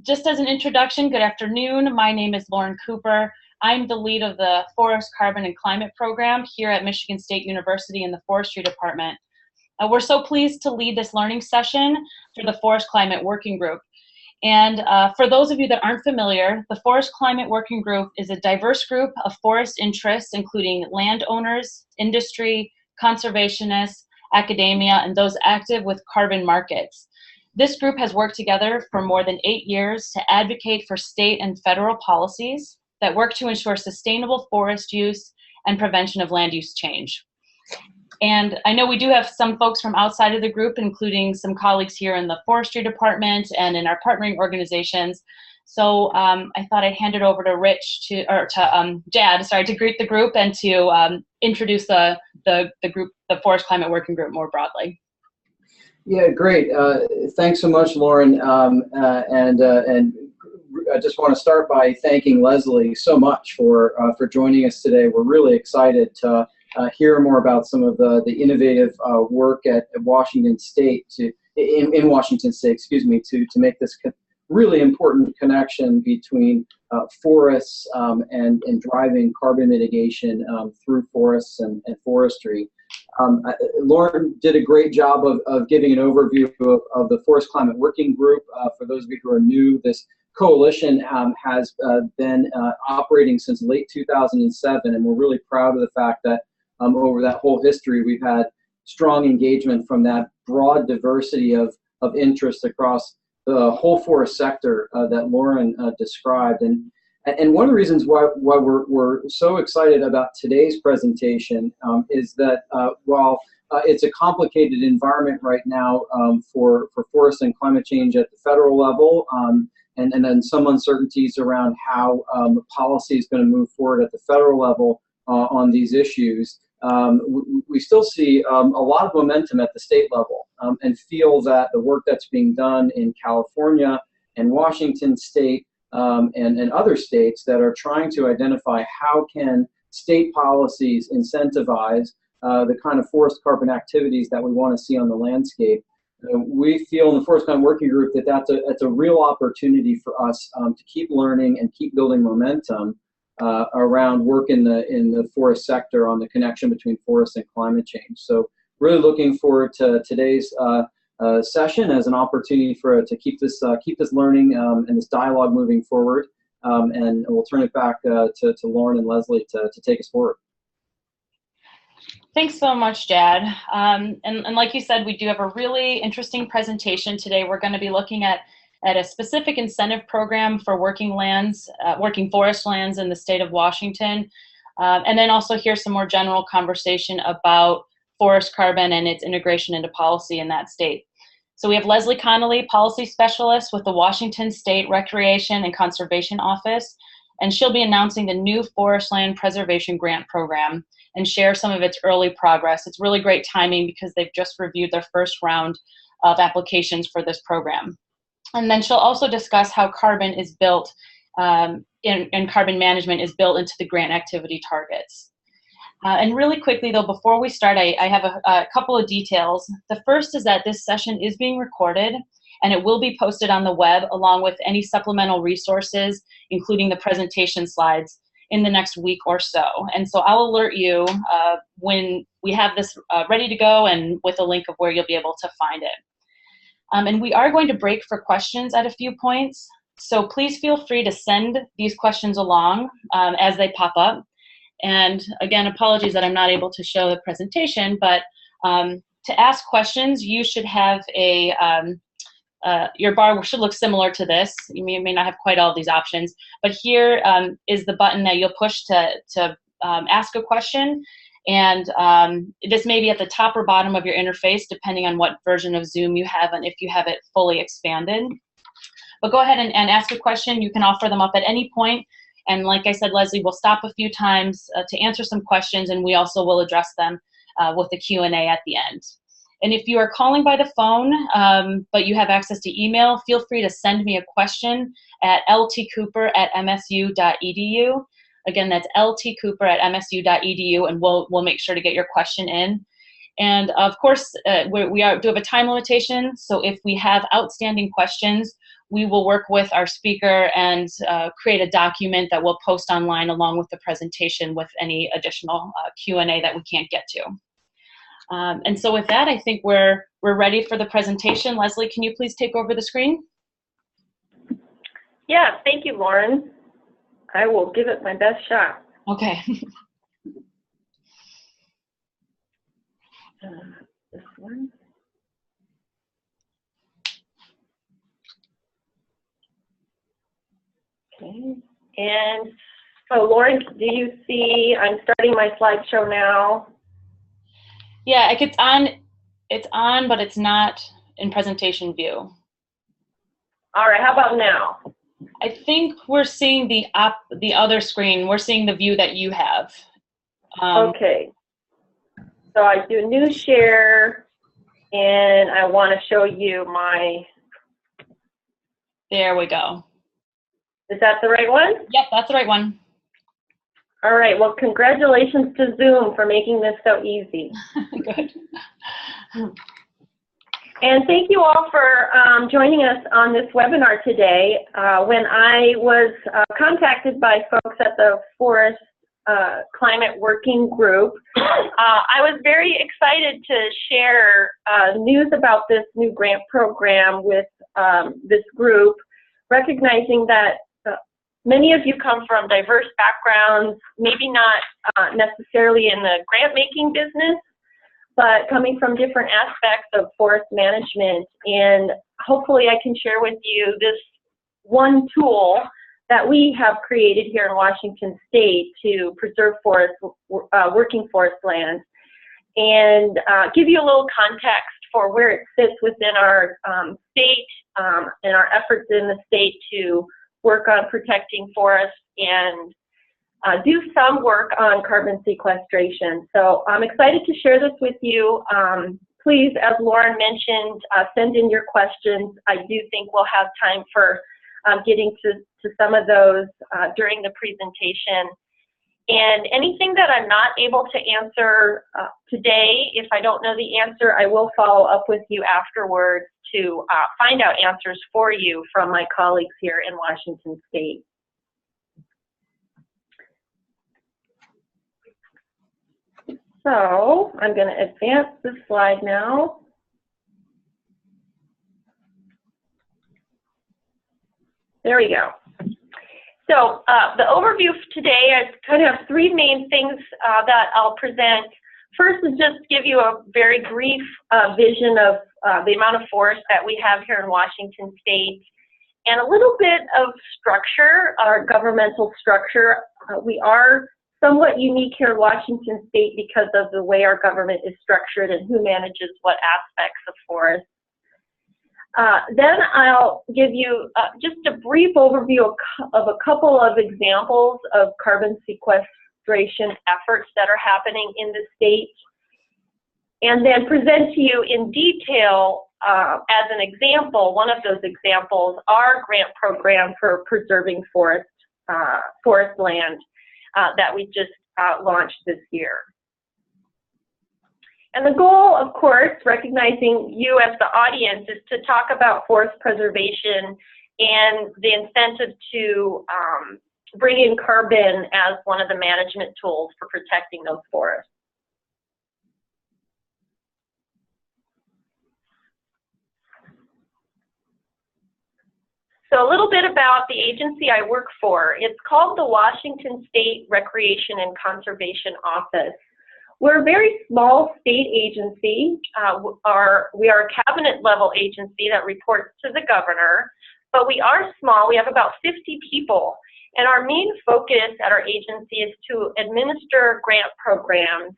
Just as an introduction, good afternoon. My name is Lauren Cooper. I'm the lead of the Forest, Carbon, and Climate program here at Michigan State University in the Forestry department. We're so pleased to lead this learning session for the Forest Climate Working Group. And for those of you that aren't familiar, the Forest Climate Working Group is a diverse group of forest interests, including landowners, industry, conservationists, academia, and those active with carbon markets. This group has worked together for more than 8 years to advocate for state and federal policies that work to ensure sustainable forest use and prevention of land use change. And I know we do have some folks from outside of the group, including some colleagues here in the forestry department and in our partnering organizations. So I thought I'd hand it over to Rich Jad, to greet the group and to introduce the group, the Forest Climate Working Group, more broadly. Yeah, great. Thanks so much, Lauren. And I just want to start by thanking Leslie so much for joining us today. We're really excited to hear more about some of the innovative work at Washington State in Washington State, excuse me, to make this really important connection between forests and driving carbon mitigation through forests and forestry. Lauren did a great job of giving an overview of the Forest Climate Working Group. For those of you who are new, this coalition has been operating since late 2007, and we're really proud of the fact that over that whole history, we've had strong engagement from that broad diversity of interest across the whole forest sector that Lauren described. And one of the reasons why we're so excited about today's presentation is that while it's a complicated environment right now for forest and climate change at the federal level, and then some uncertainties around how policy is going to move forward at the federal level on these issues, we still see a lot of momentum at the state level and feel that the work that's being done in California and Washington State and other states that are trying to identify how can state policies incentivize the kind of forest carbon activities that we want to see on the landscape. We feel in the Forest Climate Working Group that that's a real opportunity for us to keep learning and keep building momentum around work in the forest sector on the connection between forest and climate change. So really looking forward to today's session as an opportunity to keep this learning and this dialogue moving forward. And we'll turn it back to Lauren and Leslie to take us forward. Thanks so much, Jad. And like you said, we do have a really interesting presentation today. We're going to be looking at a specific incentive program for working forest lands in the state of Washington, and then also hear some more general conversation about forest carbon and its integration into policy in that state. So we have Leslie Connolly, Policy Specialist with the Washington State Recreation and Conservation Office, and she'll be announcing the new Forestland Preservation Grant Program and share some of its early progress. It's really great timing because they've just reviewed their first round of applications for this program. And then she'll also discuss how carbon is built and carbon management is built into the grant activity targets. And really quickly though, before we start, I have a couple of details. The first is that this session is being recorded and it will be posted on the web along with any supplemental resources, including the presentation slides, in the next week or so. And so I'll alert you when we have this ready to go and with a link of where you'll be able to find it. And we are going to break for questions at a few points. So please feel free to send these questions along as they pop up. And again, apologies that I'm not able to show the presentation, but to ask questions, you should have your bar should look similar to this. You may not have quite all of these options, but here is the button that you'll push to ask a question. And this may be at the top or bottom of your interface, depending on what version of Zoom you have and if you have it fully expanded. But go ahead and ask a question. You can offer them up at any point. And like I said, Leslie will stop a few times to answer some questions, and we also will address them with the Q&A at the end. And if you are calling by the phone, but you have access to email, feel free to send me a question at ltcooper@msu.edu. Again, that's ltcooper@msu.edu, and we'll make sure to get your question in. And of course, we do have a time limitation, so if we have outstanding questions, we will work with our speaker and create a document that we'll post online along with the presentation with any additional Q&A that we can't get to. And so with that, I think we're ready for the presentation. Leslie, can you please take over the screen? Yeah, thank you, Lauren. I will give it my best shot. Okay. This one. Okay. And so, Lauren, do you see? I'm starting my slideshow now. Yeah, it's on, but it's not in presentation view. All right. How about now? I think we're seeing the other screen. We're seeing the view that you have. Okay. So I do new share, and I want to show you my. There we go. Is that the right one? Yep, that's the right one. All right. Well, congratulations to Zoom for making this so easy. Good. And thank you all for joining us on this webinar today. When I was contacted by folks at the Forest Climate Working Group, I was very excited to share news about this new grant program with this group, recognizing that many of you come from diverse backgrounds, maybe not necessarily in the grant-making business, but coming from different aspects of forest management. And hopefully I can share with you this one tool that we have created here in Washington State to preserve forest, working forest lands, and give you a little context for where it sits within our state and our efforts in the state to work on protecting forests and do some work on carbon sequestration. So I'm excited to share this with you. Please, as Lauren mentioned, send in your questions. I do think we'll have time for getting to some of those during the presentation. And anything that I'm not able to answer today, if I don't know the answer, I will follow up with you afterwards to find out answers for you from my colleagues here in Washington State. So I'm going to advance the slide now. There we go. So the overview today, I kind of have three main things that I'll present. First is just give you a very brief vision of the amount of forest that we have here in Washington State, and a little bit of structure, our governmental structure. We are somewhat unique here in Washington State because of the way our government is structured and who manages what aspects of forests. Then I'll give you just a brief overview of a couple of examples of carbon sequestration efforts that are happening in the state, and then present to you in detail as an example, one of those examples, our grant program for preserving forest land that we just launched this year. And the goal, of course, recognizing you as the audience, is to talk about forest preservation and the incentive to bring in carbon as one of the management tools for protecting those forests. So a little bit about the agency I work for. It's called the Washington State Recreation and Conservation Office. We're a very small state agency. We are a cabinet level agency that reports to the governor, but we are small. We have about 50 people, and our main focus at our agency is to administer grant programs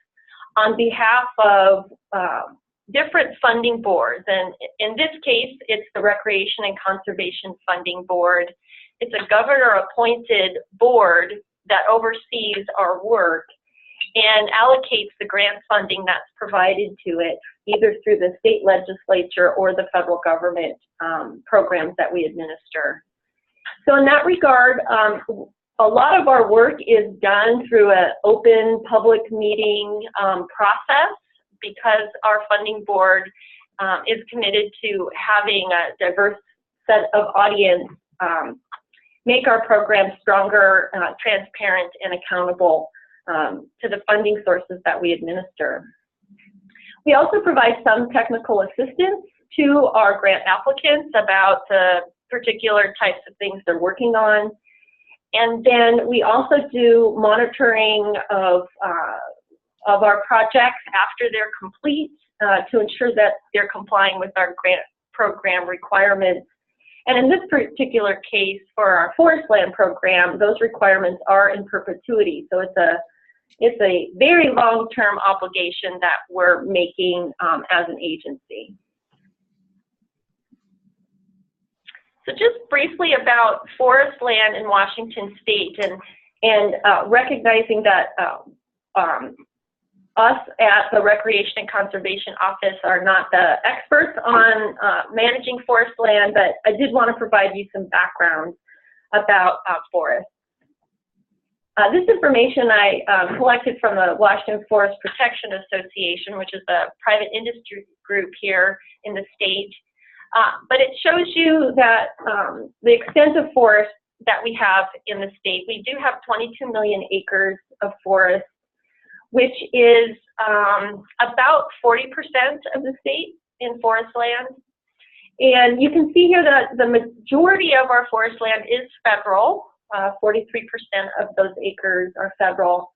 on behalf of different funding boards. And in this case, it's the Recreation and Conservation Funding Board. It's a governor-appointed board that oversees our work and allocates the grant funding that's provided to it, either through the state legislature or the federal government programs that we administer. So in that regard, a lot of our work is done through an open public meeting process, because our funding board is committed to having a diverse set of audience make our program stronger, transparent, and accountable to the funding sources that we administer. We also provide some technical assistance to our grant applicants about the particular types of things they're working on. And then we also do monitoring of our projects after they're complete to ensure that they're complying with our grant program requirements. And in this particular case, for our Forestland program, those requirements are in perpetuity. So it's a very long-term obligation that we're making as an agency. So just briefly about forest land in Washington State and recognizing that us at the Recreation and Conservation Office are not the experts on managing forest land, but I did want to provide you some background about forests. This information I collected from the Washington Forest Protection Association, which is a private industry group here in the state. But it shows you that the extent of forest that we have in the state. We do have 22 million acres of forest, which is about 40% of the state in forest land. And you can see here that the majority of our forest land is federal. 43% of those acres are federal.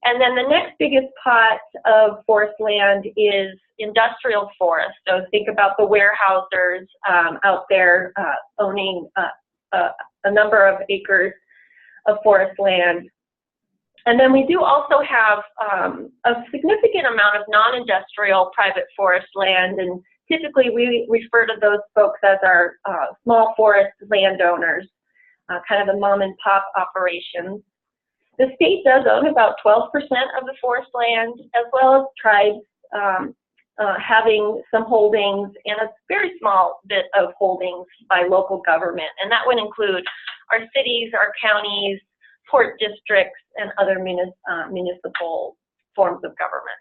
And then the next biggest pot of forest land is industrial forest. So think about the warehousers out there owning a number of acres of forest land. And then we do also have a significant amount of non-industrial private forest land, and typically we refer to those folks as our small forest landowners, kind of the mom and pop operations. The state does own about 12% of the forest land, as well as tribes having some holdings and a very small bit of holdings by local government. And that would include our cities, our counties, port districts, and other municipal forms of government.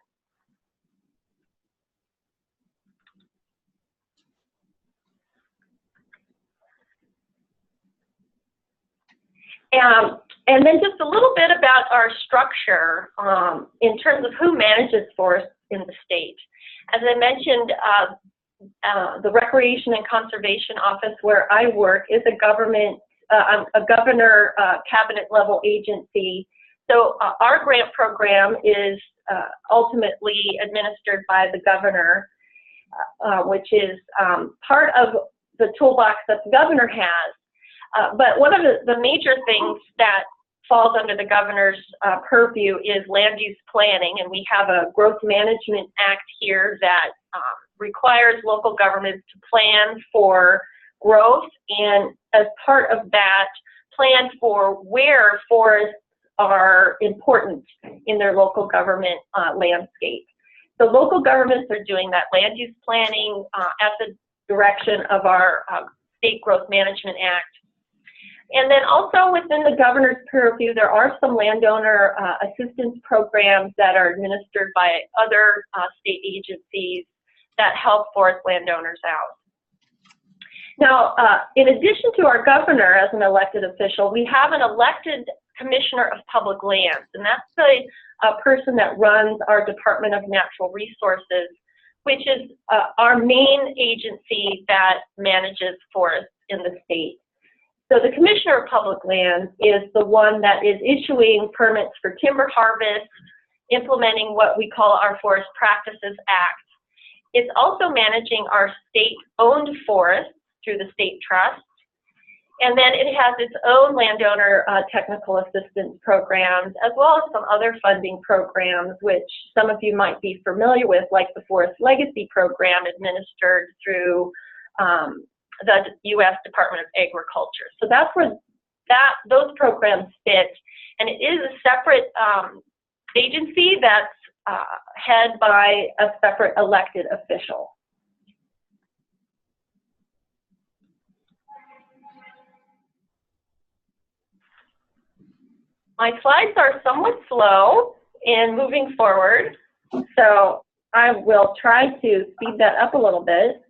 And then just a little bit about our structure in terms of who manages forests in the state. As I mentioned, the Recreation and Conservation Office, where I work, is a governor cabinet level agency. So our grant program is ultimately administered by the governor, which is part of the toolbox that the governor has. But one of the major things that falls under the governor's purview is land use planning, and we have a Growth Management Act here that requires local governments to plan for growth, and as part of that, plan for where forests are important in their local government landscape. So local governments are doing that land use planning at the direction of our State Growth Management Act. And then also within the governor's purview, there are some landowner assistance programs that are administered by other state agencies that help forest landowners out. Now, in addition to our governor as an elected official, we have an elected commissioner of public lands, and that's a person that runs our Department of Natural Resources, which is our main agency that manages forests in the state. So the Commissioner of Public Lands is the one that is issuing permits for timber harvest, implementing what we call our Forest Practices Act. It's also managing our state-owned forests through the state trust. And then it has its own landowner technical assistance programs, as well as some other funding programs, which some of you might be familiar with, like the Forest Legacy Program administered through the U.S. Department of Agriculture. So that's where those programs fit. And it is a separate agency that's headed by a separate elected official. My slides are somewhat slow in moving forward, so I will try to speed that up a little bit.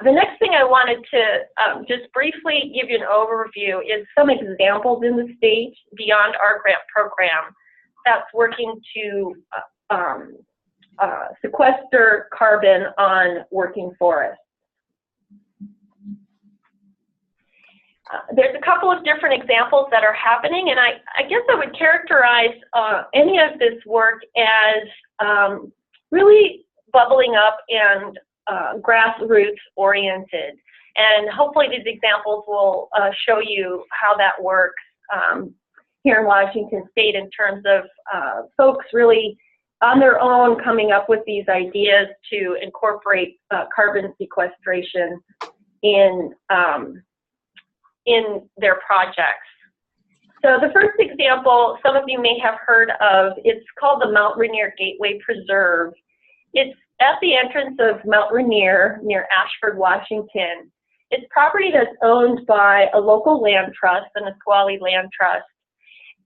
The next thing I wanted to just briefly give you an overview is some examples in the state beyond our grant program that's working to sequester carbon on working forests. There's a couple of different examples that are happening, and I guess I would characterize any of this work as really bubbling up and grassroots oriented. And hopefully these examples will show you how that works here in Washington State in terms of folks really on their own coming up with these ideas to incorporate carbon sequestration in their projects. So the first example, some of you may have heard of, it's called the Mount Rainier Gateway Preserve. It's at the entrance of Mount Rainier near Ashford, Washington. It's property that's owned by a local land trust, the Nisqually Land Trust,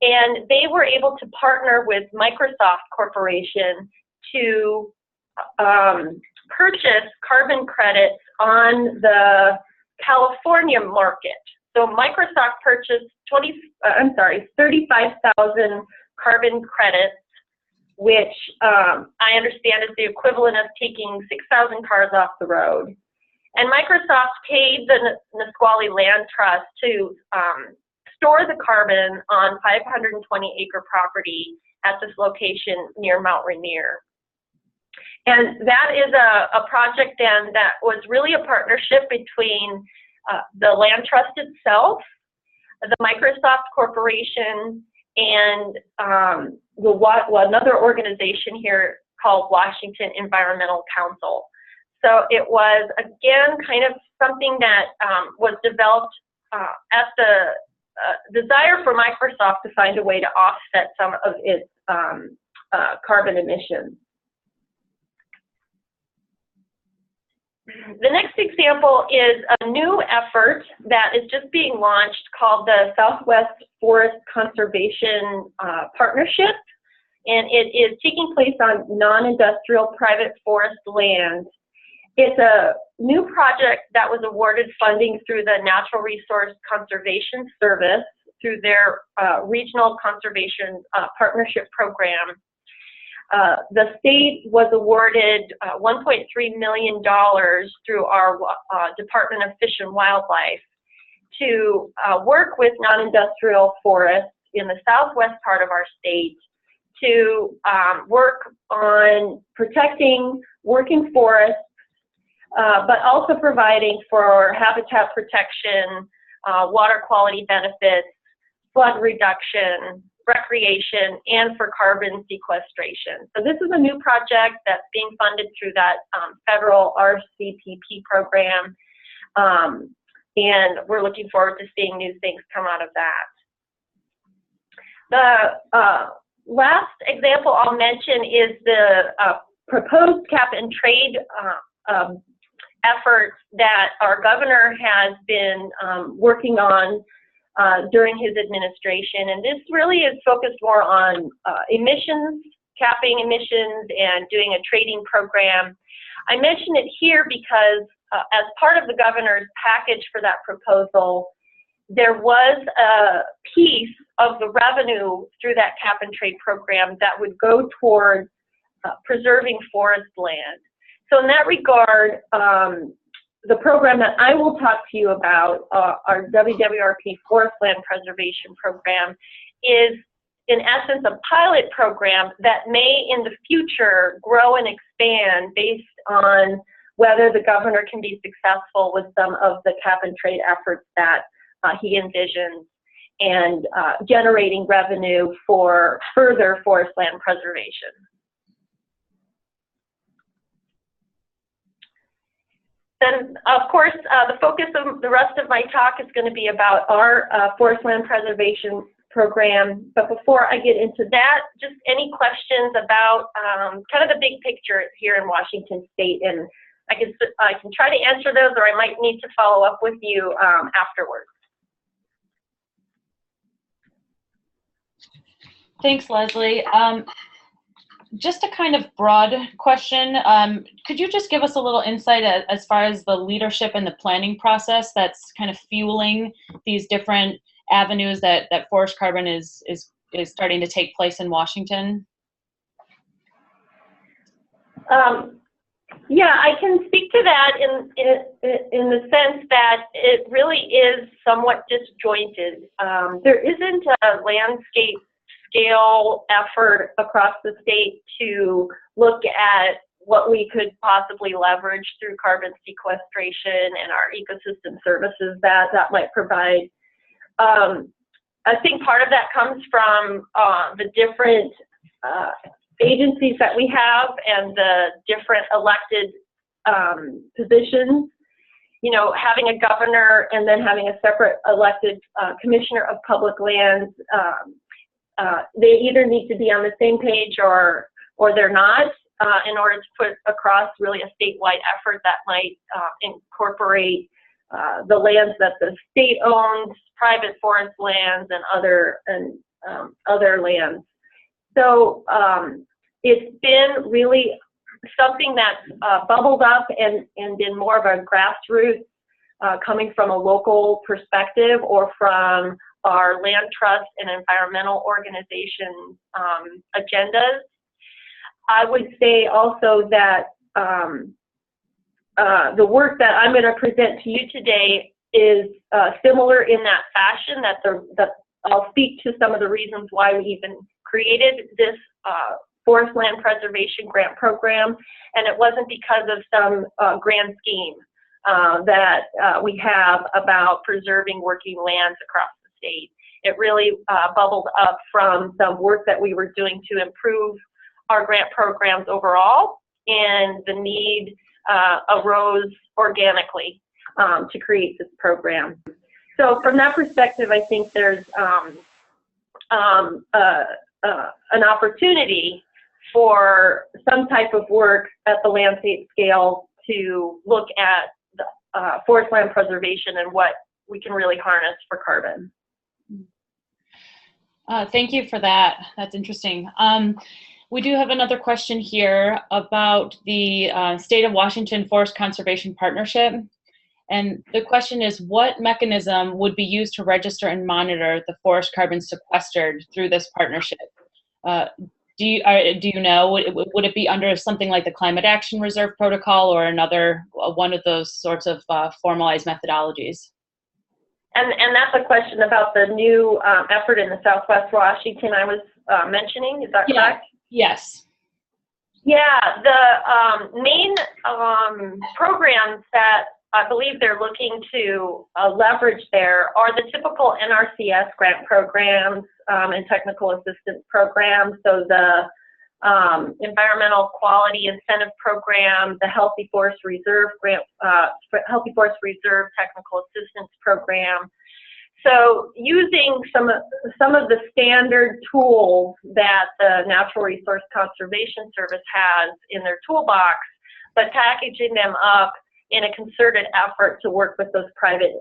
and they were able to partner with Microsoft Corporation to purchase carbon credits on the California market. So Microsoft purchased 35,000 carbon credits, which I understand is the equivalent of taking 6,000 cars off the road. And Microsoft paid the Nisqually Land Trust to store the carbon on 520-acre property at this location near Mount Rainier. And that is a project then that was really a partnership between the land trust itself, the Microsoft Corporation, and another organization here called Washington Environmental Council. So it was, again, kind of something that was developed at the desire for Microsoft to find a way to offset some of its carbon emissions. The next example is a new effort that is just being launched called the Southwest Forest Conservation Partnership, and it is taking place on non-industrial private forest land. It's a new project that was awarded funding through the Natural Resource Conservation Service through their Regional Conservation Partnership Program. The state was awarded $1.3 million through our Department of Fish and Wildlife to work with non-industrial forests in the southwest part of our state to work on protecting working forests, but also providing for habitat protection, water quality benefits, flood reduction, recreation, and for carbon sequestration. So this is a new project that's being funded through that federal RCPP program, and we're looking forward to seeing new things come out of that. The last example I'll mention is the proposed cap and trade efforts that our governor has been working on during his administration, and this really is focused more on emissions, capping emissions, and doing a trading program. I mention it here because as part of the governor's package for that proposal, there was a piece of the revenue through that cap and trade program that would go toward preserving forest land. So in that regard, the program that I will talk to you about, our WWRP Forestland Preservation program, is in essence a pilot program that may in the future grow and expand based on whether the governor can be successful with some of the cap and trade efforts that he envisions, and generating revenue for further forest land preservation. Then, of course, the focus of the rest of my talk is going to be about our forest land preservation program. But before I get into that, just any questions about kind of the big picture here in Washington State, and I can try to answer those, or I might need to follow up with you afterwards. Thanks, Leslie. just a kind of broad question. Could you just give us a little insight as far as the leadership and the planning process that's kind of fueling these different avenues that forest carbon is starting to take place in Washington? Yeah, I can speak to that in the sense that it really is somewhat disjointed. There isn't a landscape scale effort across the state to look at what we could possibly leverage through carbon sequestration and our ecosystem services that might provide. I think part of that comes from the different agencies that we have and the different elected positions. You know, having a governor and then having a separate elected commissioner of public lands, they either need to be on the same page or they're not, in order to put across really a statewide effort that might incorporate the lands that the state owns, private forest lands, and other lands. So it's been really something that's bubbled up and been more of a grassroots, coming from a local perspective or from our land trust and environmental organization agendas. I would say also that the work that I'm going to present to you today is similar in that fashion, that I'll speak to some of the reasons why we even created this Forestland Preservation Grant Program, and it wasn't because of some grand scheme that we have about preserving working lands across the state. It really bubbled up from some work that we were doing to improve our grant programs overall, and the need arose organically to create this program. So from that perspective, I think there's an opportunity for some type of work at the landscape scale to look at the forest land preservation and what we can really harness for carbon. Thank you for that. That's interesting. We do have another question here about the State of Washington Forest Conservation Partnership. And the question is, what mechanism would be used to register and monitor the forest carbon sequestered through this partnership? Do you know, would it be under something like the Climate Action Reserve Protocol or another one of those sorts of formalized methodologies? And that's a question about the new effort in the Southwest Washington I was mentioning, is that correct? Yes. Yeah, the main programs that I believe they're looking to leverage there are the typical NRCS grant programs and technical assistance programs. So the Environmental Quality Incentive Program, the Healthy Forest Reserve grant, Healthy Forest Reserve Technical Assistance Program. So using some of the standard tools that the Natural Resource Conservation Service has in their toolbox, but packaging them up in a concerted effort to work with those private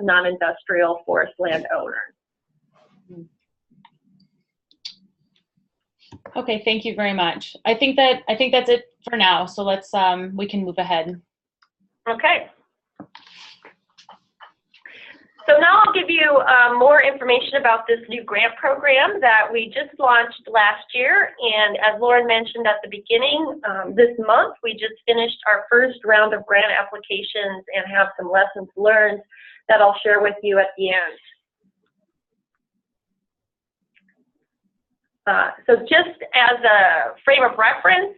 non-industrial forest land owners. Okay, thank you very much. I think that's it for now. So let's we can move ahead. Okay. So now I'll give you more information about this new grant program that we just launched last year. And as Lauren mentioned at the beginning, this month we just finished our first round of grant applications and have some lessons learned that I'll share with you at the end. So just as a frame of reference,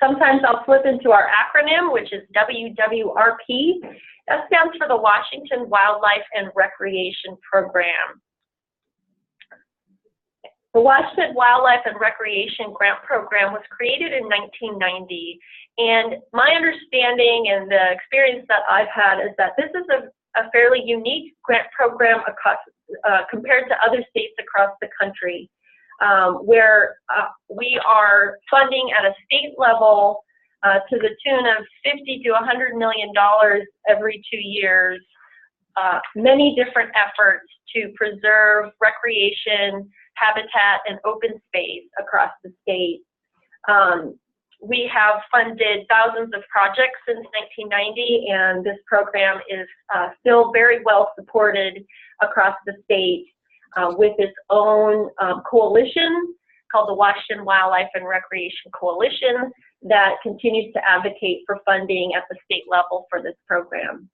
sometimes I'll flip into our acronym, which is WWRP. That stands for the Washington Wildlife and Recreation Program. The Washington Wildlife and Recreation Grant Program was created in 1990, and my understanding and the experience that I've had is that this is a fairly unique grant program compared to other states across the country. Where we are funding at a state level to the tune of $50 to $100 million every 2 years, many different efforts to preserve recreation, habitat, and open space across the state. We have funded thousands of projects since 1990, and this program is still very well supported across the state with its own coalition called the Washington Wildlife and Recreation Coalition that continues to advocate for funding at the state level for this program.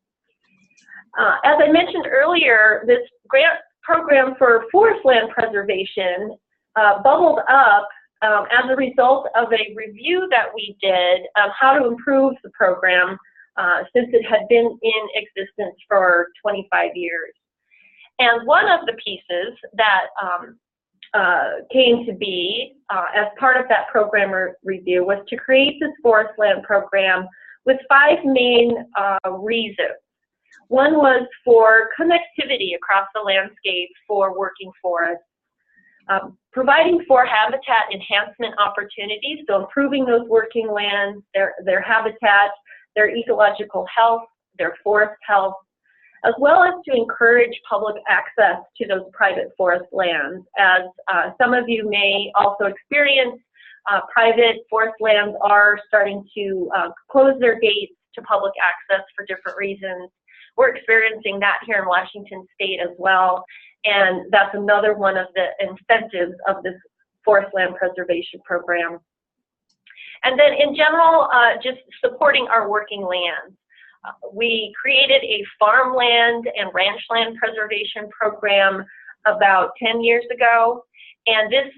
As I mentioned earlier, this grant program for forestland preservation bubbled up as a result of a review that we did of how to improve the program since it had been in existence for 25 years. And one of the pieces that came to be as part of that program review was to create this forestland program with 5 main reasons. One was for connectivity across the landscape for working forests, providing for habitat enhancement opportunities, so improving those working lands, their habitat, their ecological health, their forest health, as well as to encourage public access to those private forest lands. As some of you may also experience, private forest lands are starting to close their gates to public access for different reasons. We're experiencing that here in Washington State as well, and that's another one of the incentives of this Forestland Preservation Program. And then in general, just supporting our working lands. We created a farmland and ranchland preservation program about 10 years ago, and this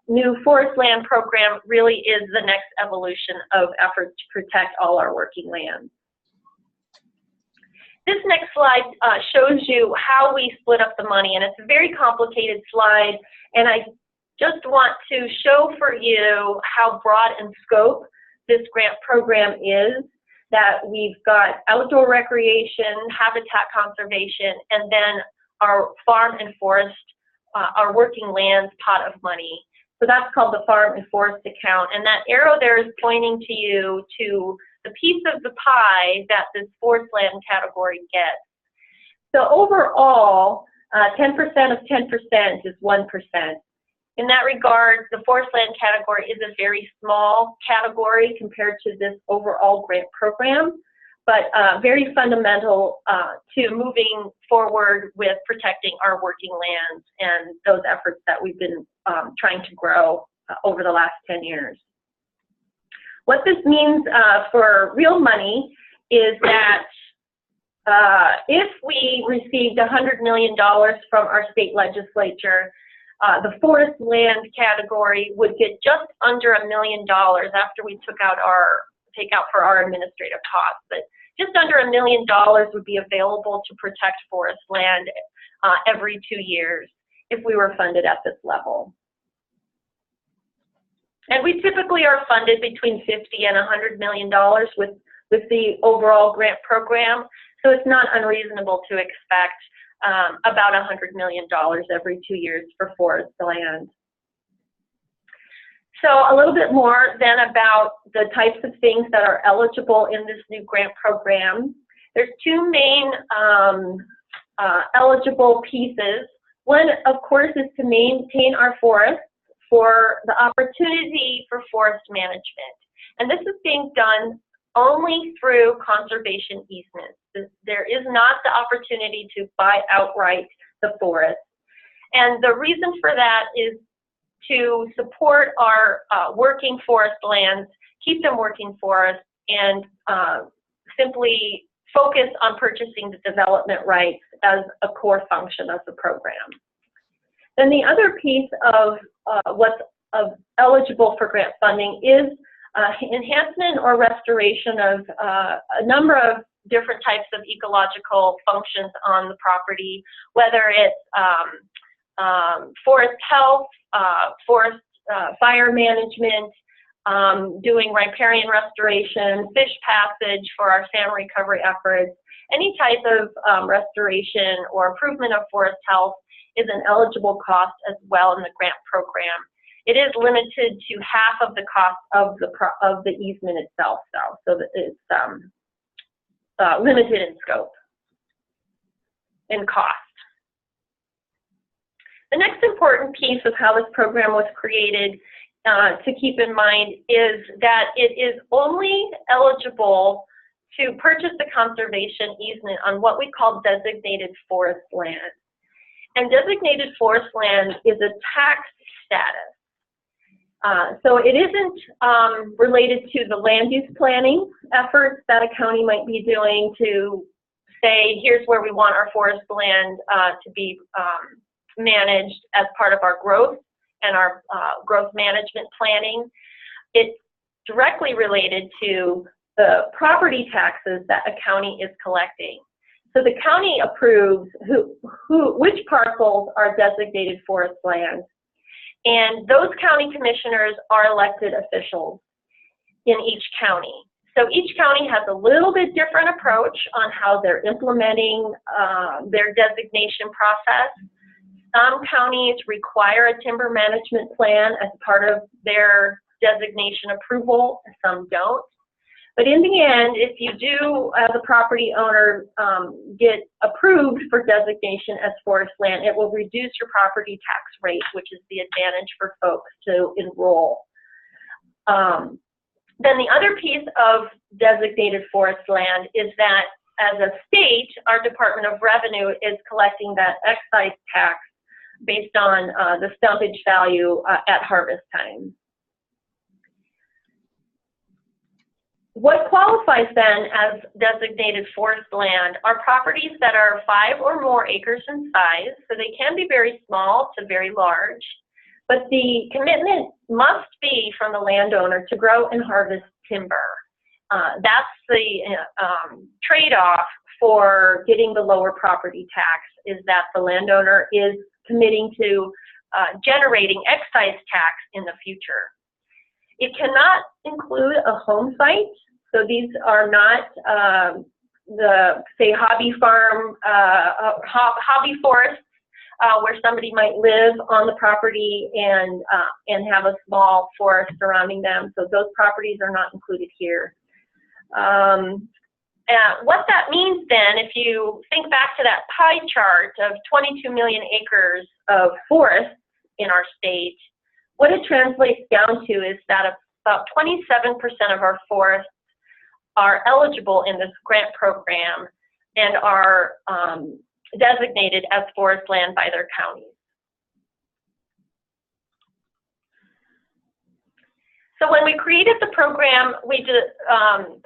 new forestland program really is the next evolution of efforts to protect all our working lands. This next slide shows you how we split up the money, and it's a very complicated slide, and I just want to show for you how broad in scope this grant program is, that we've got outdoor recreation, habitat conservation, and then our farm and forest, our working lands pot of money. So that's called the farm and forest account, and that arrow there is pointing to you to the piece of the pie that this forestland category gets. So overall, 10% of 10% is 1%. In that regard, the forestland category is a very small category compared to this overall grant program, but very fundamental to moving forward with protecting our working lands and those efforts that we've been trying to grow over the last 10 years. What this means for real money is that if we received $100 million from our state legislature, the forest land category would get just under $1 million after we take out for our administrative costs. But just under $1 million would be available to protect forest land every 2 years if we were funded at this level. And we typically are funded between $50 and $100 million with the overall grant program, so it's not unreasonable to expect about $100 million every 2 years for forest land. So a little bit more then about the types of things that are eligible in this new grant program. There's 2 main eligible pieces. One, of course, is to maintain our forests for the opportunity for forest management. And this is being done only through conservation easements. There is not the opportunity to buy outright the forest. And the reason for that is to support our working forest lands, keep them working for us, and simply focus on purchasing the development rights as a core function of the program. Then the other piece of what's eligible for grant funding is enhancement or restoration of a number of different types of ecological functions on the property, whether it's forest health, forest fire management, doing riparian restoration, fish passage for our salmon recovery efforts. Any type of restoration or improvement of forest health is an eligible cost as well in the grant program. It is limited to half of the cost of the easement itself, though, so that it's limited in scope and cost. The next important piece of how this program was created to keep in mind is that it is only eligible to purchase the conservation easement on what we call designated forest land. And designated forest land is a tax status. So it isn't related to the land use planning efforts that a county might be doing to say, here's where we want our forest land to be managed as part of our growth and our growth management planning. It's directly related to the property taxes that a county is collecting. So the county approves which parcels are designated forest land. And those county commissioners are elected officials in each county. So each county has a little bit different approach on how they're implementing their designation process. Some counties require a timber management plan as part of their designation approval, some don't. But in the end, if you do, as a property owner, get approved for designation as forest land, it will reduce your property tax rate, which is the advantage for folks to enroll. Then the other piece of designated forest land is that as a state, our Department of Revenue is collecting that excise tax based on the stumpage value at harvest time. What qualifies then as designated forest land are properties that are 5 or more acres in size, so they can be very small to very large, but the commitment must be from the landowner to grow and harvest timber. That's the trade-off for getting the lower property tax, is that the landowner is committing to generating excise tax in the future. It cannot include a home site, so these are not the, say, hobby farm, hobby forests where somebody might live on the property and have a small forest surrounding them. So those properties are not included here. What that means then, if you think back to that pie chart of 22 million acres of forests in our state, what it translates down to is that about 27% of our forests are eligible in this grant program and are designated as forest land by their counties. So when we created the program, we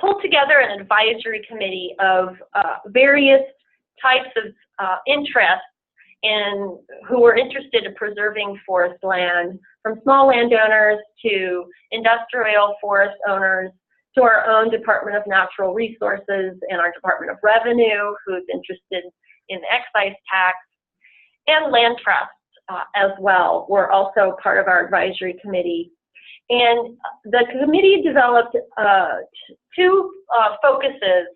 pulled together an advisory committee of various types of interests who were interested in preserving forest land, from small landowners to industrial forest owners to our own Department of Natural Resources and our Department of Revenue, who's interested in excise tax, and land trusts as well were also part of our advisory committee. And the committee developed 2 focuses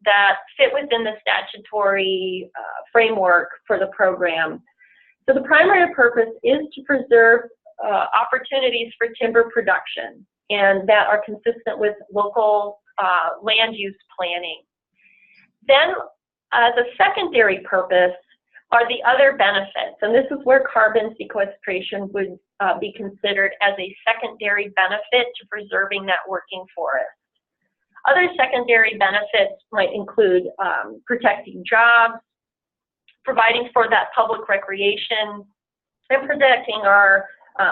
that fit within the statutory framework for the program. So the primary purpose is to preserve opportunities for timber production and that are consistent with local land use planning. Then as a secondary purpose are the other benefits, and this is where carbon sequestration would be considered as a secondary benefit to preserving that working forest. Other secondary benefits might include protecting jobs, providing for that public recreation, and protecting our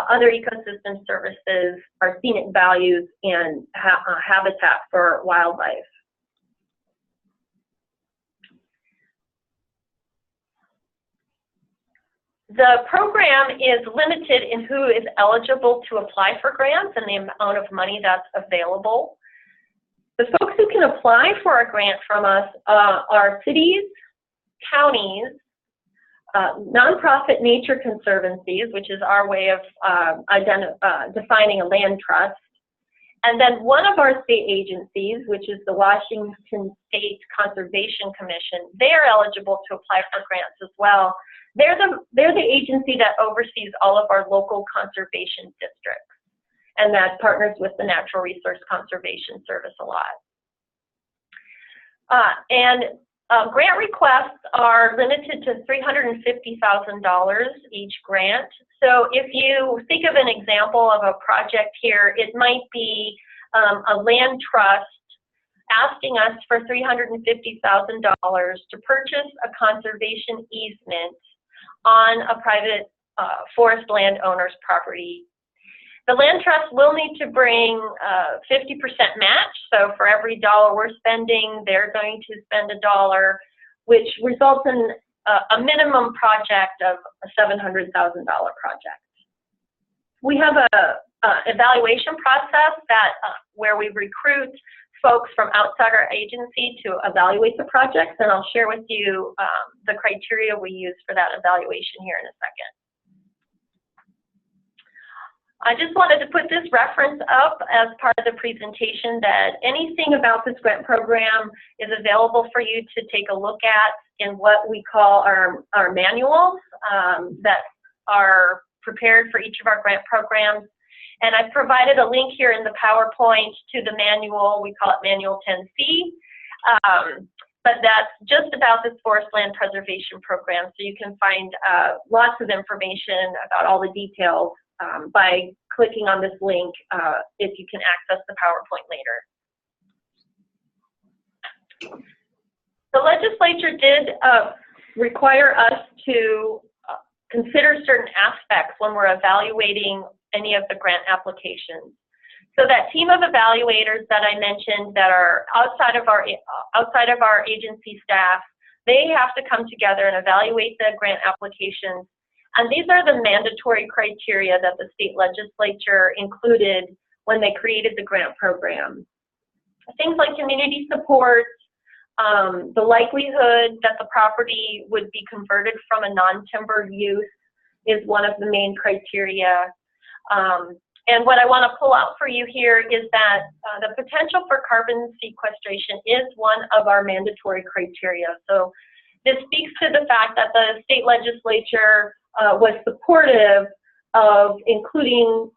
other ecosystem services, our scenic values, and habitat for wildlife. The program is limited in who is eligible to apply for grants and the amount of money that's available. The folks who can apply for a grant from us are cities, counties, nonprofit nature conservancies, which is our way of defining a land trust, and then one of our state agencies, which is the Washington State Conservation Commission. They're eligible to apply for grants as well. They're the agency that oversees all of our local conservation districts, and that partners with the Natural Resource Conservation Service a lot. And Grant requests are limited to $350,000 each grant. So if you think of an example of a project here, it might be a land trust asking us for $350,000 to purchase a conservation easement on a private forest landowner's property. The land trust will need to bring 50% match, so for every dollar we're spending, they're going to spend $1, which results in a minimum project of a $700,000 project. We have a evaluation process that where we recruit folks from outside our agency to evaluate the projects, and I'll share with you the criteria we use for that evaluation here in a second. I just wanted to put this reference up as part of the presentation that anything about this grant program is available for you to take a look at in what we call our manuals that are prepared for each of our grant programs. And I've provided a link here in the PowerPoint to the manual. We call it Manual 10C. But that's just about this Forestland Preservation Program. So you can find lots of information about all the details by clicking on this link if you can access the PowerPoint later. The legislature did require us to consider certain aspects when we're evaluating any of the grant applications. So that team of evaluators that I mentioned that are outside of our agency staff, they have to come together and evaluate the grant applications. And these are the mandatory criteria that the state legislature included when they created the grant program. Things like community support, the likelihood that the property would be converted from a non-timber use is one of the main criteria. And what I want to pull out for you here is that the potential for carbon sequestration is one of our mandatory criteria. So this speaks to the fact that the state legislature was supportive of including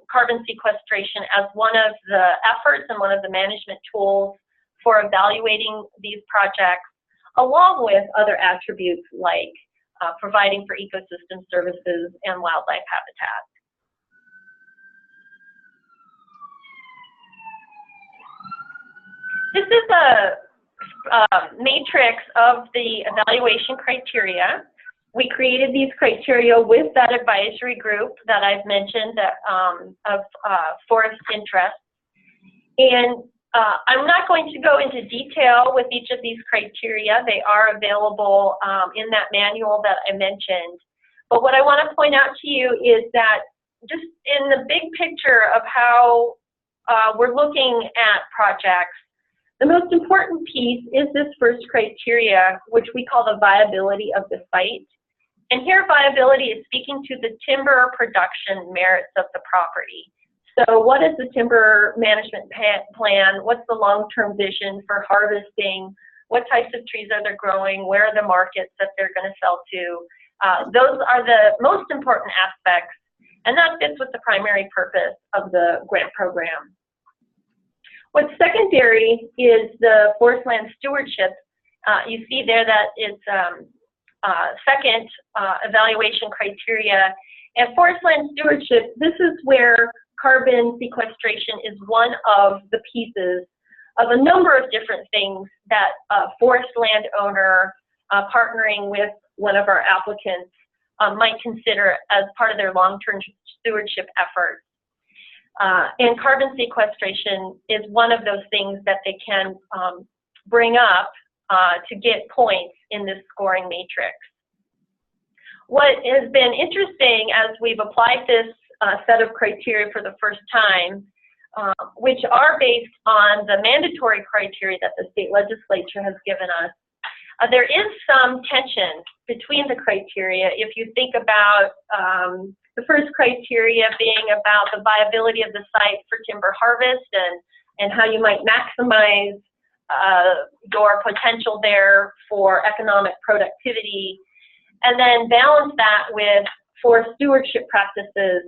carbon sequestration as one of the efforts and one of the management tools for evaluating these projects, along with other attributes like providing for ecosystem services and wildlife habitat. This is a matrix of the evaluation criteria. We created these criteria with that advisory group that I've mentioned that, of forest interest. And I'm not going to go into detail with each of these criteria. They are available in that manual that I mentioned. But what I want to point out to you is that just in the big picture of how we're looking at projects, the most important piece is this first criteria, which we call the viability of the site. And here viability is speaking to the timber production merits of the property. So what is the timber management plan? What's the long-term vision for harvesting? What types of trees are they growing? Where are the markets that they're going to sell to? Those are the most important aspects, and that fits with the primary purpose of the grant program. What's secondary is the forest land stewardship. You see there that it's second evaluation criteria. And forest land stewardship, this is where carbon sequestration is one of the pieces of a number of different things that a forest landowner partnering with one of our applicants might consider as part of their long-term stewardship efforts. And carbon sequestration is one of those things that they can bring up to get points in this scoring matrix. What has been interesting as we've applied this set of criteria for the first time, which are based on the mandatory criteria that the state legislature has given us, there is some tension between the criteria. If you think about the first criteria being about the viability of the site for timber harvest and how you might maximize your potential there for economic productivity, and then balance that with forest stewardship practices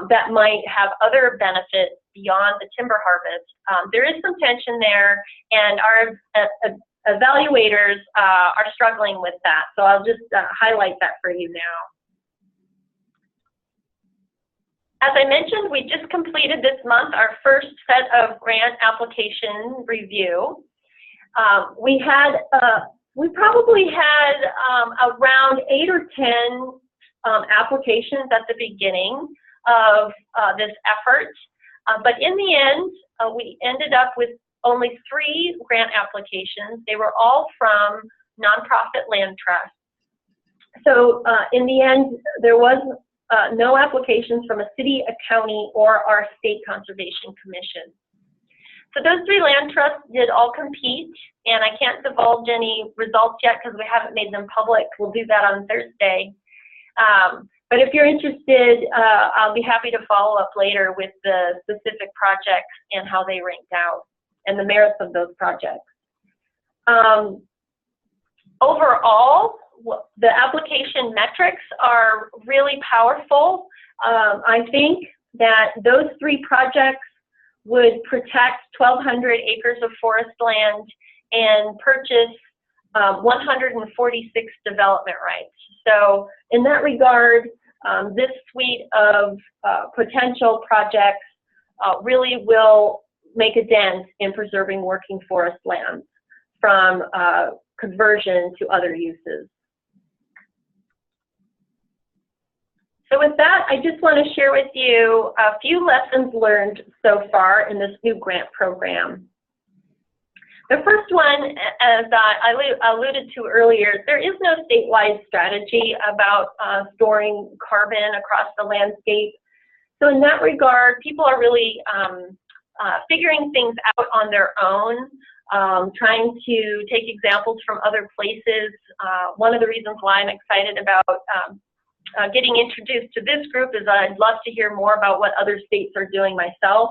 that might have other benefits beyond the timber harvest. There is some tension there, and our evaluators are struggling with that. So I'll just highlight that for you now. As I mentioned, we just completed this month our first set of grant application review. We probably had around 8 or 10 applications at the beginning of this effort. But in the end, we ended up with only 3 grant applications. They were all from nonprofit land trusts. So in the end, there was no applications from a city, a county, or our state conservation commission. So those 3 land trusts did all compete, and I can't divulge any results yet because we haven't made them public. We'll do that on Thursday. But if you're interested, I'll be happy to follow up later with the specific projects and how they ranked out and the merits of those projects. Overall, the application metrics are really powerful. I think that those 3 projects would protect 1,200 acres of forest land and purchase 146 development rights. So in that regard, this suite of potential projects really will make a dent in preserving working forest lands from conversion to other uses. So with that, I just want to share with you a few lessons learned so far in this new grant program. The first one, as I alluded to earlier, there is no statewide strategy about storing carbon across the landscape. So in that regard, people are really figuring things out on their own, trying to take examples from other places. One of the reasons why I'm excited about getting introduced to this group is I'd love to hear more about what other states are doing myself.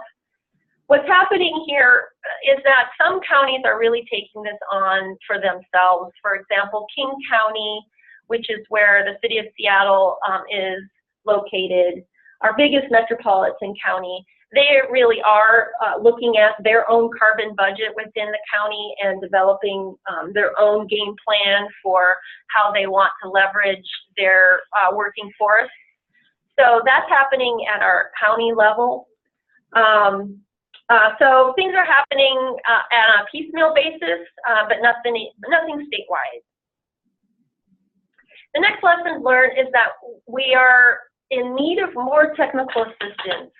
What's happening here is that some counties are really taking this on for themselves. For example, King County, which is where the city of Seattle is located, our biggest metropolitan county, they really are looking at their own carbon budget within the county and developing their own game plan for how they want to leverage their working forest. So that's happening at our county level. So things are happening on a piecemeal basis, but nothing statewide. The next lesson learned is that we are in need of more technical assistance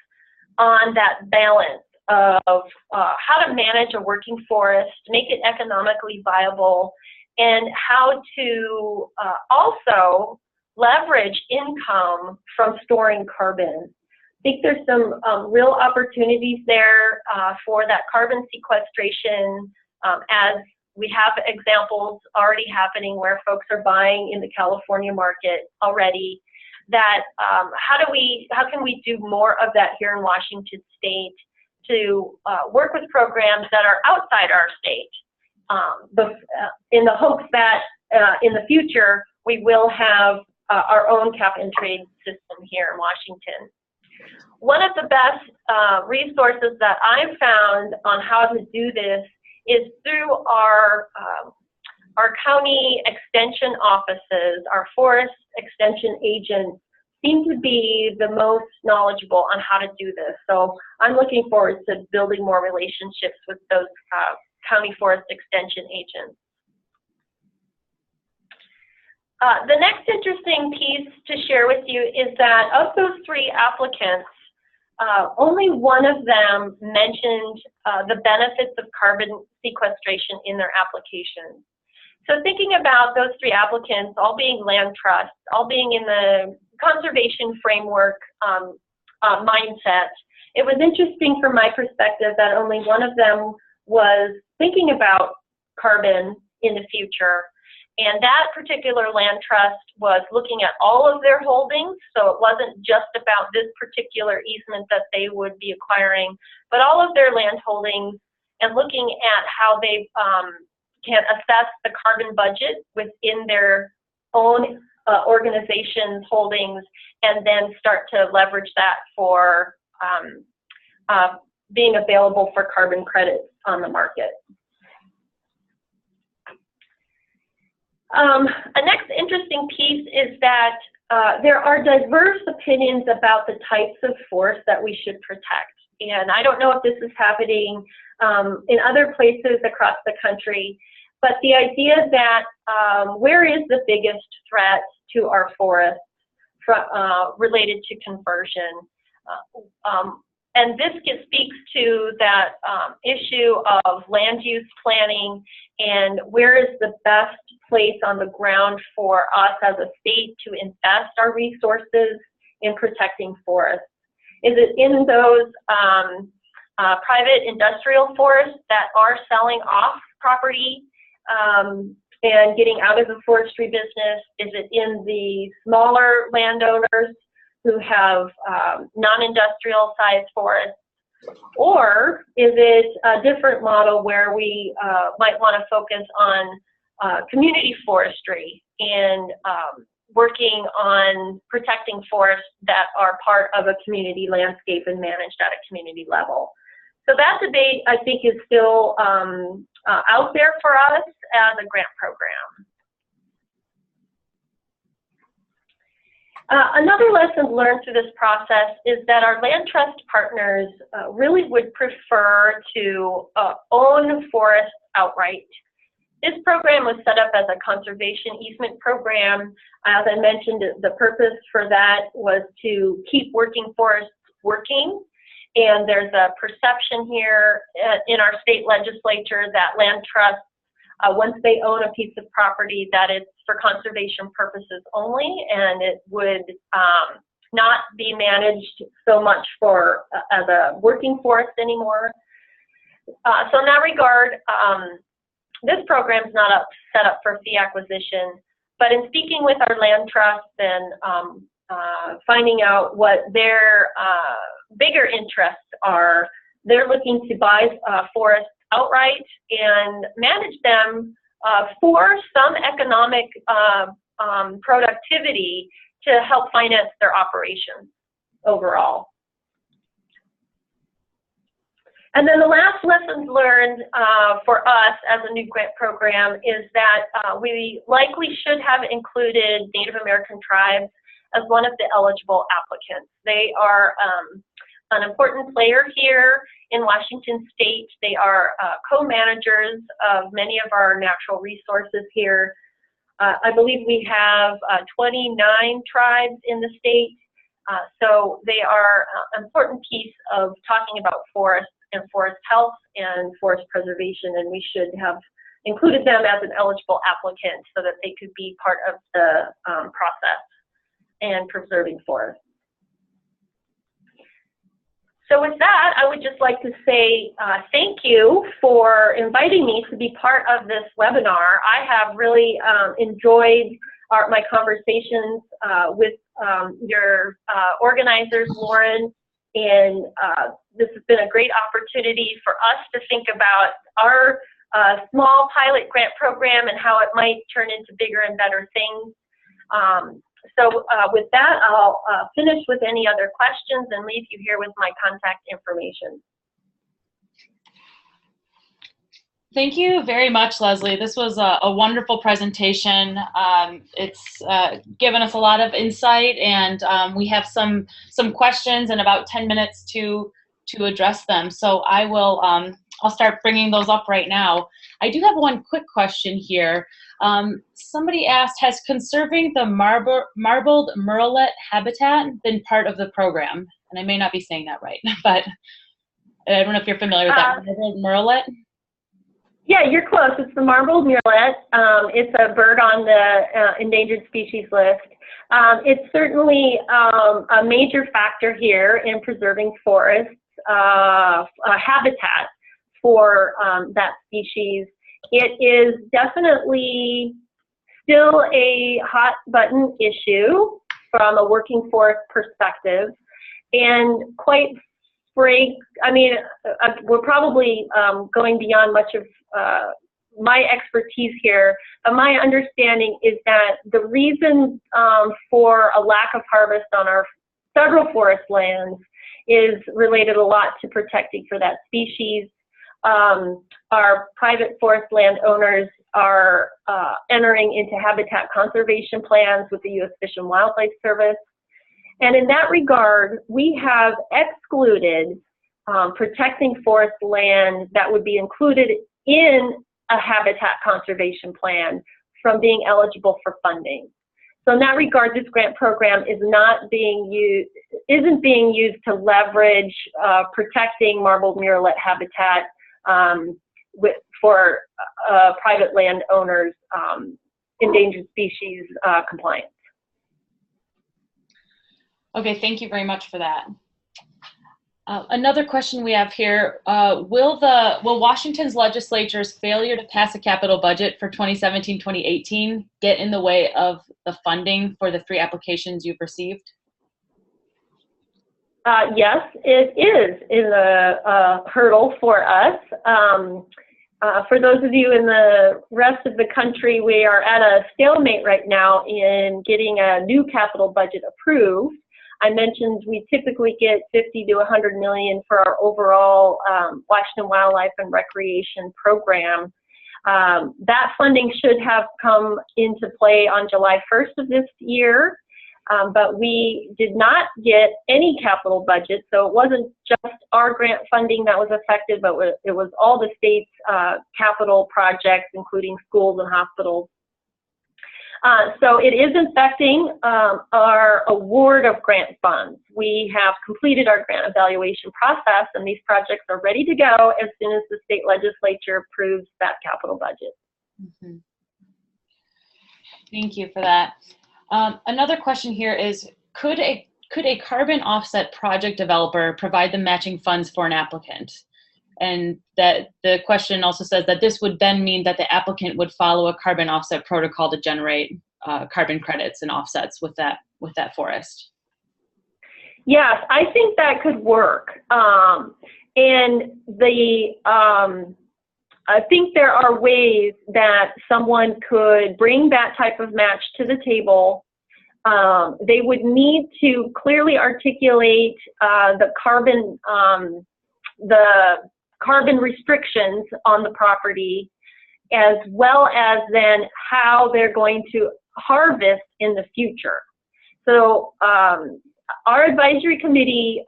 on that balance of how to manage a working forest, make it economically viable, and how to also leverage income from storing carbon. I think there's some real opportunities there for that carbon sequestration, as we have examples already happening where folks are buying in the California market already. That how can we do more of that here in Washington State to work with programs that are outside our state, in the hopes that in the future we will have our own cap and trade system here in Washington. One of the best resources that I've found on how to do this is through our county extension offices. Our forest extension agents seem to be the most knowledgeable on how to do this. So I'm looking forward to building more relationships with those county forest extension agents. The next interesting piece to share with you is that of those 3 applicants, only one of them mentioned the benefits of carbon sequestration in their application. So thinking about those 3 applicants, all being land trusts, all being in the conservation framework mindset, it was interesting from my perspective that only one of them was thinking about carbon in the future. And that particular land trust was looking at all of their holdings, so it wasn't just about this particular easement that they would be acquiring, but all of their land holdings and looking at how they can assess the carbon budget within their own organization's holdings and then start to leverage that for being available for carbon credits on the market. A next interesting piece is that there are diverse opinions about the types of forest that we should protect. And I don't know if this is happening in other places across the country, but the idea that where is the biggest threat to our forests related to conversion? And this speaks to that issue of land use planning and where is the best place on the ground for us as a state to invest our resources in protecting forests. Is it in those private industrial forests that are selling off property and getting out of the forestry business? Is it in the smaller landowners who have non-industrial sized forests? Or is it a different model where we might want to focus on community forestry and working on protecting forests that are part of a community landscape and managed at a community level? So that debate, I think, is still out there for us as a grant program. Another lesson learned through this process is that our land trust partners really would prefer to own forests outright. This program was set up as a conservation easement program. As I mentioned, the purpose for that was to keep working forests working. And there's a perception here in our state legislature that land trusts, once they own a piece of property, that it's for conservation purposes only, and it would not be managed so much for as a working forest anymore. So in that regard, this program is not set up for fee acquisition, but in speaking with our land trusts and finding out what their bigger interests are, they're looking to buy forests outright and manage them for some economic productivity to help finance their operations overall. And then the last lessons learned for us as a new grant program is that we likely should have included Native American tribes as one of the eligible applicants. They are an important player here in Washington State. They are co-managers of many of our natural resources here. I believe we have 29 tribes in the state. So they are an important piece of talking about forests and forest health and forest preservation, and we should have included them as an eligible applicant so that they could be part of the process and preserving forests. So with that, I would just like to say thank you for inviting me to be part of this webinar. I have really enjoyed my conversations with your organizers, Lauren, and this has been a great opportunity for us to think about our small pilot grant program and how it might turn into bigger and better things. So with that, I'll finish with any other questions and leave you here with my contact information. Thank you very much, Leslie. This was a wonderful presentation. It's given us a lot of insight, and we have some questions and about 10 minutes to address them. So I will, I'll start bringing those up right now. I do have one quick question here. Somebody asked, has conserving the marbled murrelet habitat been part of the program? And I may not be saying that right, but I don't know if you're familiar with that. Marbled murrelet? Yeah, you're close. It's the marbled murrelet. It's a bird on the endangered species list. It's certainly a major factor here in preserving forests, habitat for that species. It is definitely still a hot button issue from a working forest perspective, and quite frank, I mean, we're probably going beyond much of my expertise here, but my understanding is that the reason for a lack of harvest on our federal forest lands is related a lot to protecting for that species. our private forest landowners are entering into habitat conservation plans with the U.S. Fish and Wildlife Service. And in that regard, we have excluded protecting forest land that would be included in a habitat conservation plan from being eligible for funding. So in that regard, this grant program isn't being used to leverage protecting marbled murrelet habitat for private landowners' endangered species compliance. Okay, thank you very much for that. Another question we have here, will Washington's legislature's failure to pass a capital budget for 2017-2018 get in the way of the funding for the 3 applications you've received? Yes, it is a hurdle for us. For those of you in the rest of the country, we are at a stalemate right now in getting a new capital budget approved. I mentioned we typically get 50 to 100 million for our overall Washington Wildlife and Recreation program. That funding should have come into play on July 1st of this year, but we did not get any capital budget, so it wasn't just our grant funding that was affected, but it was all the state's capital projects, including schools and hospitals. So it is affecting our award of grant funds. We have completed our grant evaluation process, and these projects are ready to go as soon as the state legislature approves that capital budget. Mm-hmm. Thank you for that. Another question here is, could a carbon offset project developer provide the matching funds for an applicant? And that the question also says that this would then mean that the applicant would follow a carbon offset protocol to generate carbon credits and offsets with that forest. Yes, I think that could work. And I think there are ways that someone could bring that type of match to the table. They would need to clearly articulate the carbon restrictions on the property, as well as then how they're going to harvest in the future. So our advisory committee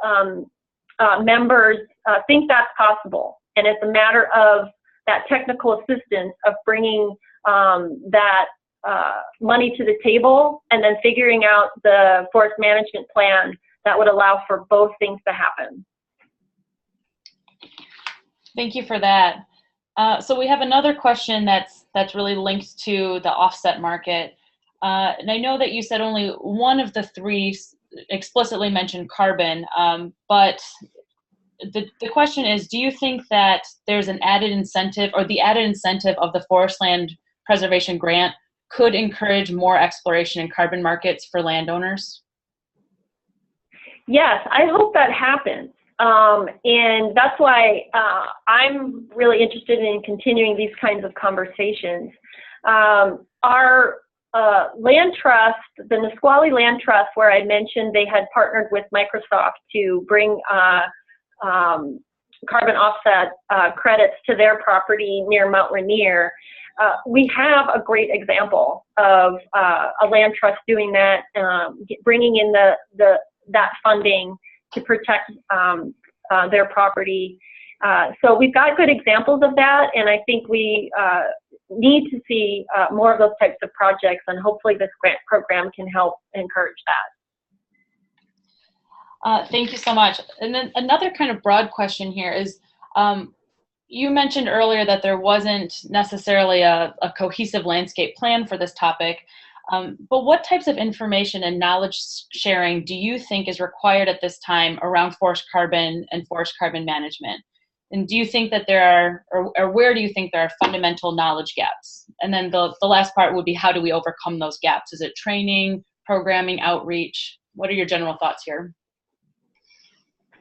members think that's possible, and it's a matter of that technical assistance of bringing that money to the table and then figuring out the forest management plan that would allow for both things to happen. Thank you for that. So we have another question that's really linked to the offset market. And I know that you said only one of the 3 explicitly mentioned carbon, but the question is, do you think that there's an added incentive, or the added incentive of the Forestland Preservation Grant could encourage more exploration in carbon markets for landowners? Yes, I hope that happens. And that's why I'm really interested in continuing these kinds of conversations. Our land trust, the Nisqually Land Trust, where I mentioned they had partnered with Microsoft to bring carbon offset credits to their property near Mount Rainier. We have a great example of a land trust doing that, bringing in that funding to protect their property. So we've got good examples of that, and I think we need to see more of those types of projects, and hopefully this grant program can help encourage that. Thank you so much. And then another kind of broad question here is, you mentioned earlier that there wasn't necessarily a cohesive landscape plan for this topic, but what types of information and knowledge sharing do you think is required at this time around forest carbon and forest carbon management? And do you think that there are, or where do you think there are fundamental knowledge gaps? And then the last part would be, how do we overcome those gaps? Is it training, programming, outreach? What are your general thoughts here?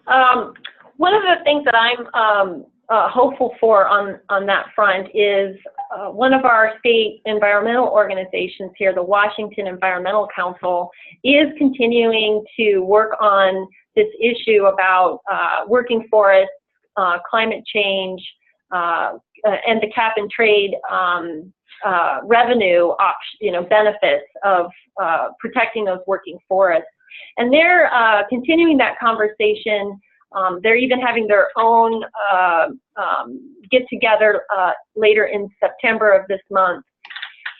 One of the things that I'm hopeful for on that front is one of our state environmental organizations here, the Washington Environmental Council, is continuing to work on this issue about working forests, climate change, and the cap and trade revenue benefits of protecting those working forests. And they're continuing that conversation. They're even having their own get-together later in September of this month.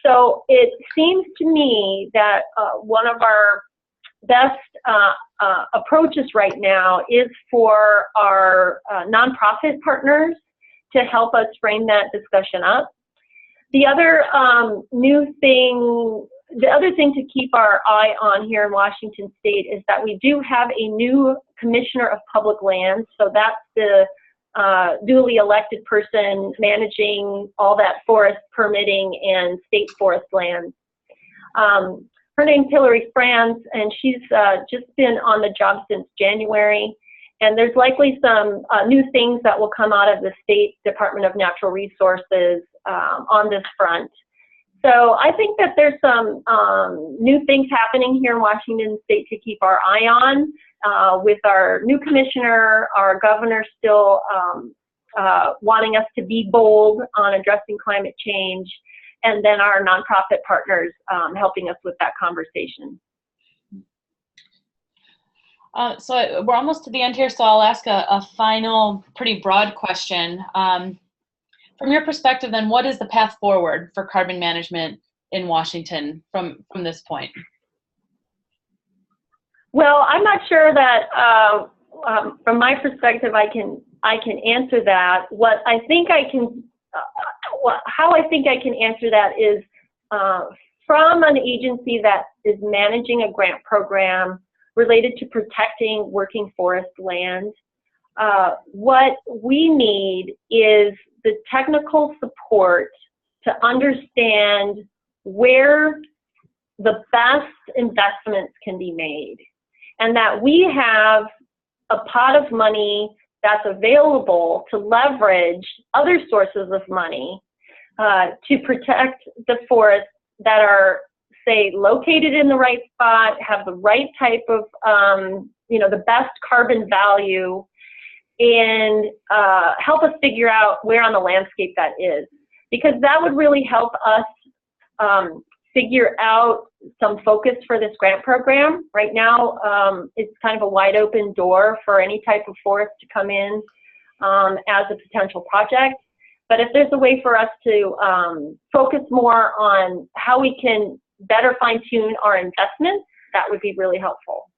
So it seems to me that one of our best approaches right now is for our nonprofit partners to help us frame that discussion up. The other the other thing to keep our eye on here in Washington State is that we do have a new Commissioner of Public Lands. So that's the duly elected person managing all that forest permitting and state forest lands. Her name's Hillary Franz, and she's just been on the job since January. And there's likely some new things that will come out of the State Department of Natural Resources on this front. So I think that there's some new things happening here in Washington State to keep our eye on with our new commissioner, our governor still wanting us to be bold on addressing climate change, and then our nonprofit partners helping us with that conversation. So we're almost to the end here, so I'll ask a final, pretty broad question. From your perspective, then, what is the path forward for carbon management in Washington from this point? Well, I'm not sure that from my perspective I can answer that. What I think I can, how I think I can answer that is from an agency that is managing a grant program related to protecting working forest land. What we need is the technical support to understand where the best investments can be made, and that we have a pot of money that's available to leverage other sources of money to protect the forests that are, say, located in the right spot, have the right type of, the best carbon value, and help us figure out where on the landscape that is. Because that would really help us figure out some focus for this grant program. Right now, it's kind of a wide open door for any type of forest to come in as a potential project. But if there's a way for us to focus more on how we can better fine-tune our investments, that would be really helpful.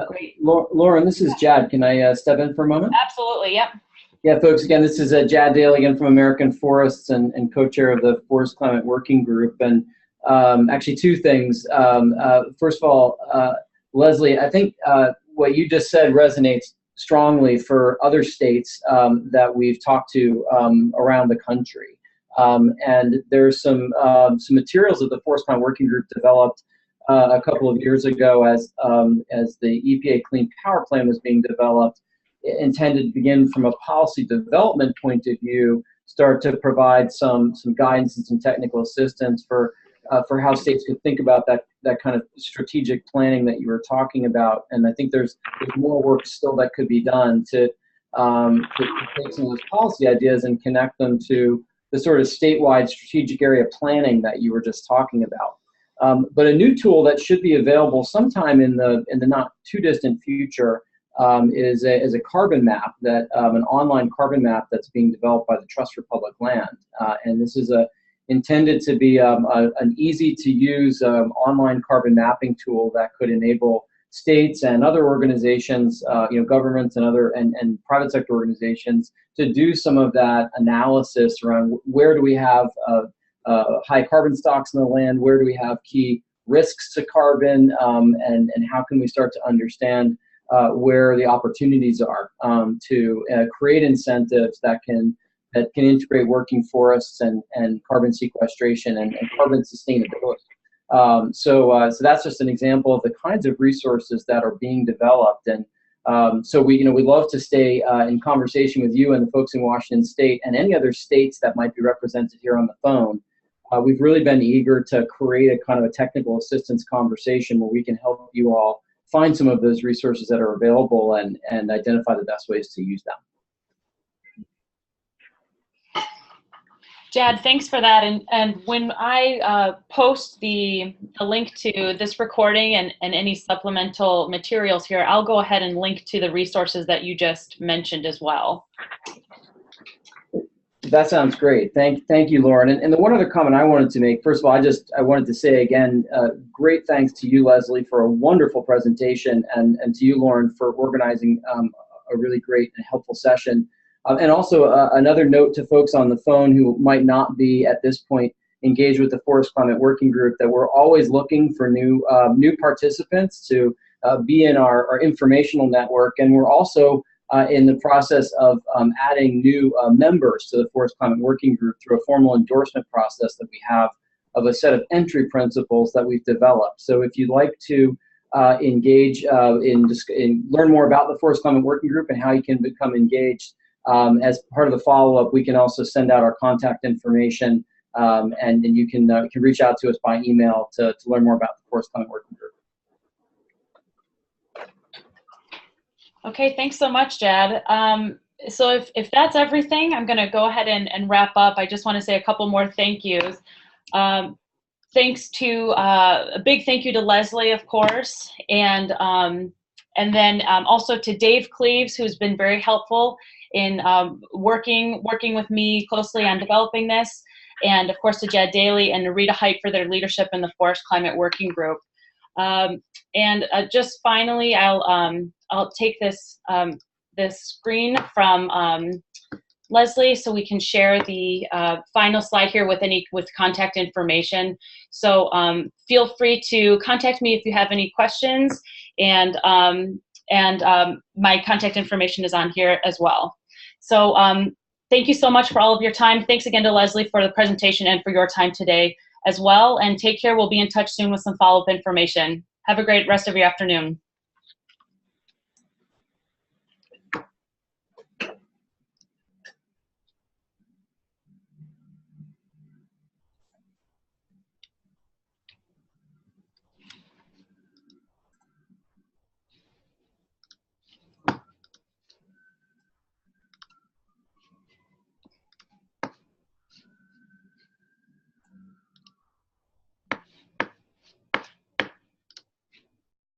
Great. Lauren, this is Jad. Can I step in for a moment? Absolutely, yep. Yeah, folks, again, this is Jad Daly again from American Forests and co-chair of the Forest Climate Working Group. And actually two things. First of all, Leslie, I think what you just said resonates strongly for other states that we've talked to around the country. And there's some materials that the Forest Climate Working Group developed a couple of years ago as the EPA Clean Power Plan was being developed, intended to begin from a policy development point of view, start to provide some guidance and some technical assistance for how states could think about that kind of strategic planning that you were talking about. And I think there's more work still that could be done to take some of those policy ideas and connect them to the sort of statewide strategic area planning that you were just talking about. But a new tool that should be available sometime in the not too distant future is a carbon map, that an online carbon map that's being developed by the Trust for Public Land. And this is intended to be an easy to use online carbon mapping tool that could enable states and other organizations, governments and other and private sector organizations to do some of that analysis around where do we have high carbon stocks in the land, where do we have key risks to carbon, and how can we start to understand where the opportunities are to create incentives that can integrate working forests and carbon sequestration and carbon sustainability. So that's just an example of the kinds of resources that are being developed. And so we'd love to stay in conversation with you and the folks in Washington State and any other states that might be represented here on the phone. We've really been eager to create a kind of a technical assistance conversation where we can help you all find some of those resources that are available and identify the best ways to use them. Jad, thanks for that. And when I post the link to this recording and any supplemental materials here, I'll go ahead and link to the resources that you just mentioned as well. That sounds great. Thank you, Lauren. And the one other comment I wanted to make, first of all, I wanted to say again, great thanks to you, Leslie, for a wonderful presentation, and to you, Lauren, for organizing a really great and helpful session. And also another note to folks on the phone who might not be at this point engaged with the Forest Climate Working Group, that we're always looking for new participants to be in our informational network, and we're also in the process of adding new members to the Forest Climate Working Group through a formal endorsement process that we have of a set of entry principles that we've developed. So if you'd like to engage in learn more about the Forest Climate Working Group and how you can become engaged, as part of the follow-up, we can also send out our contact information, and you can reach out to us by email to learn more about the Forest Climate Working Group. Okay, thanks so much, Jad. So if that's everything, I'm going to go ahead and wrap up. I just want to say a couple more thank yous. Thanks to a big thank you to Leslie, of course, and then also to Dave Cleaves, who's been very helpful in working with me closely on developing this, and of course to Jed Daly and Narita Height for their leadership in the Forest Climate Working Group. And just finally, I'll take this this screen from Leslie, so we can share the final slide here with contact information. So feel free to contact me if you have any questions, and my contact information is on here as well. So thank you so much for all of your time. Thanks again to Leslie for the presentation and for your time today as well. And take care. We'll be in touch soon with some follow-up information. Have a great rest of your afternoon.